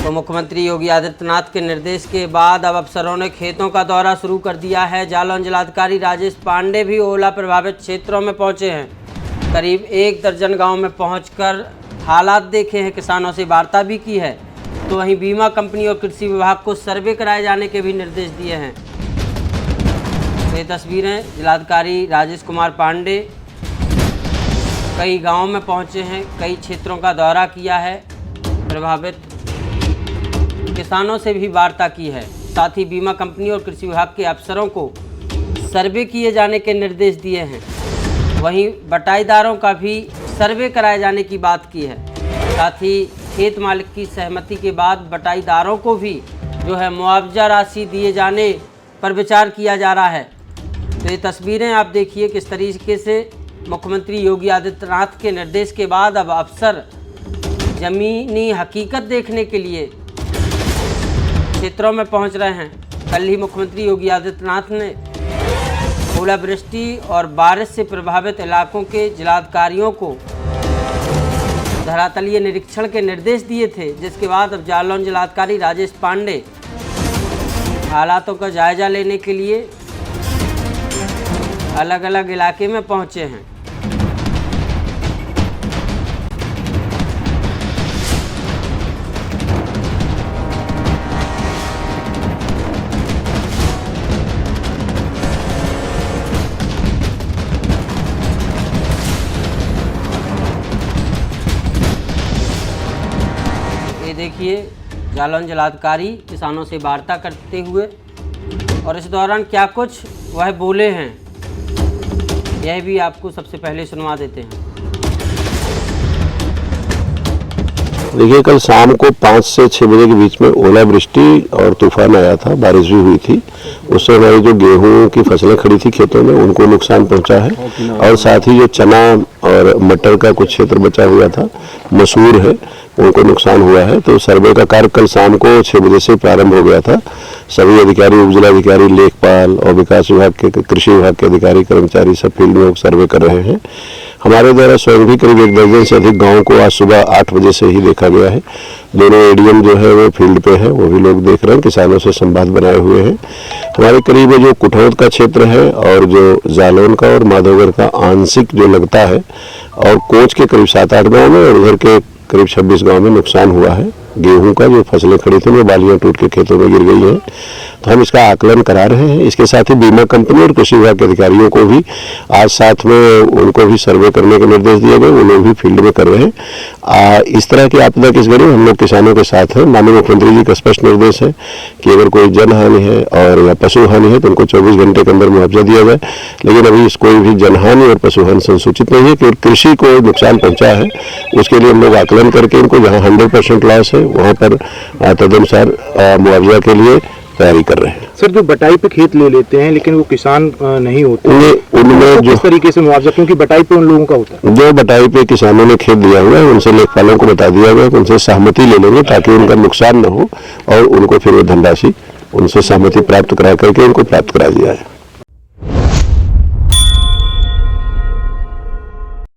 तो मुख्यमंत्री योगी आदित्यनाथ के निर्देश के बाद अब अफसरों ने खेतों का दौरा शुरू कर दिया है। जालौन जिलाधिकारी राजेश पांडे भी ओला प्रभावित क्षेत्रों में पहुंचे हैं। करीब 1 दर्जन गांव में पहुंचकर हालात देखे हैं, किसानों से वार्ता भी की है। तो वहीं बीमा कंपनी और कृषि विभाग को सर्वे कराए जाने के भी निर्देश दिए हैं। तो ये तस्वीरें जिलाधिकारी राजेश कुमार पांडे कई गाँव में पहुँचे हैं, कई क्षेत्रों का दौरा किया है, प्रभावित किसानों से भी वार्ता की है। साथ ही बीमा कंपनी और कृषि विभाग के अफसरों को सर्वे किए जाने के निर्देश दिए हैं। वहीं बटाईदारों का भी सर्वे कराए जाने की बात की है। साथ ही खेत मालिक की सहमति के बाद बटाईदारों को भी जो है मुआवजा राशि दिए जाने पर विचार किया जा रहा है। तो ये तस्वीरें आप देखिए किस तरीके से मुख्यमंत्री योगी आदित्यनाथ के निर्देश के बाद अब अफसर ज़मीनी हकीकत देखने के लिए क्षेत्रों में पहुंच रहे हैं। कल ही मुख्यमंत्री योगी आदित्यनाथ ने ओलावृष्टि और बारिश से प्रभावित इलाकों के जिलाधिकारियों को धरातलीय निरीक्षण के निर्देश दिए थे, जिसके बाद अब जालौन जिलाधिकारी राजेश पांडे हालातों का जायजा लेने के लिए अलग अलग इलाके में पहुंचे हैं। ये देखिए जालौन जिलाधिकारी किसानों से वार्ता करते हुए, और इस दौरान क्या कुछ वह बोले हैं यह भी आपको सबसे पहले सुनवा देते हैं। देखिए, कल शाम को 5 से 6 बजे के बीच में ओलावृष्टि और तूफान आया था, बारिश भी हुई थी। उससे हमारी जो गेहूं की फसलें खड़ी थी खेतों में उनको नुकसान पहुंचा है, और साथ ही जो चना और मटर का कुछ क्षेत्र बचा हुआ था, मसूर है, उनको नुकसान हुआ है। तो सर्वे का कार्य कल शाम को 6 बजे से प्रारंभ हो गया था। सभी अधिकारी, उप जिलाधिकारी, लेखपाल और विकास विभाग के, कृषि विभाग के अधिकारी, कर्मचारी सब फील्ड में सर्वे कर रहे हैं। हमारे द्वारा स्वयं भी करीब 1 दर्जन से अधिक गाँव को आज सुबह 8 बजे से ही देखा गया है। दोनों एडीएम जो है वो फील्ड पे है, वो भी लोग देख रहे हैं, किसानों से संवाद बनाए हुए हैं। हमारे करीब जो कुठौत का क्षेत्र है और जो जालौन का और माधोगढ़ का आंशिक जो लगता है, और कोच के करीब 7-8 गाँव में और उधर के करीब 26 गांव में नुकसान हुआ है। गेहूं का जो फसलें खड़ी थी वो बालियां टूट के खेतों में गिर गई हैं। तो हम इसका आकलन करा रहे हैं। इसके साथ ही बीमा कंपनी और कृषि विभाग के अधिकारियों को भी आज साथ में उनको भी सर्वे करने के निर्देश दिए गए, वो लोग भी फील्ड में कर रहे हैं। इस तरह की आपदा की इस घड़ी हम लोग किसानों के साथ हैं। माननीय मुख्यमंत्री जी का स्पष्ट निर्देश है कि अगर कोई जनहानि है और या पशु हानि है तो उनको 24 घंटे के अंदर मुआवजा दिया जाए। लेकिन अभी कोई भी जनहानि और पशु हानि संसूचित नहीं है। केवल कृषि को नुकसान पहुंचा है, उसके लिए हम लोग आकलन करके इनको जहाँ 100% लॉस है वहाँ पर तदनुसार मुआवजा के लिए तैयारी कर रहे हैं। सर, जो बटाई पे खेत ले लेते हैं लेकिन वो किसान नहीं होते, उनमें जो किस तरीके से मुआवजा, क्योंकि बटाई पे उन लोगों का होता है, जो बटाई पे किसानों ने खेत दिया हुआ है उनसे लेखपालों को बता दिया गया कि उनसे सहमति ले लेंगे ताकि उनका नुकसान न हो, और उनको फिर वो धनराशि उनसे सहमति प्राप्त करा करके उनको प्राप्त करा दिया है।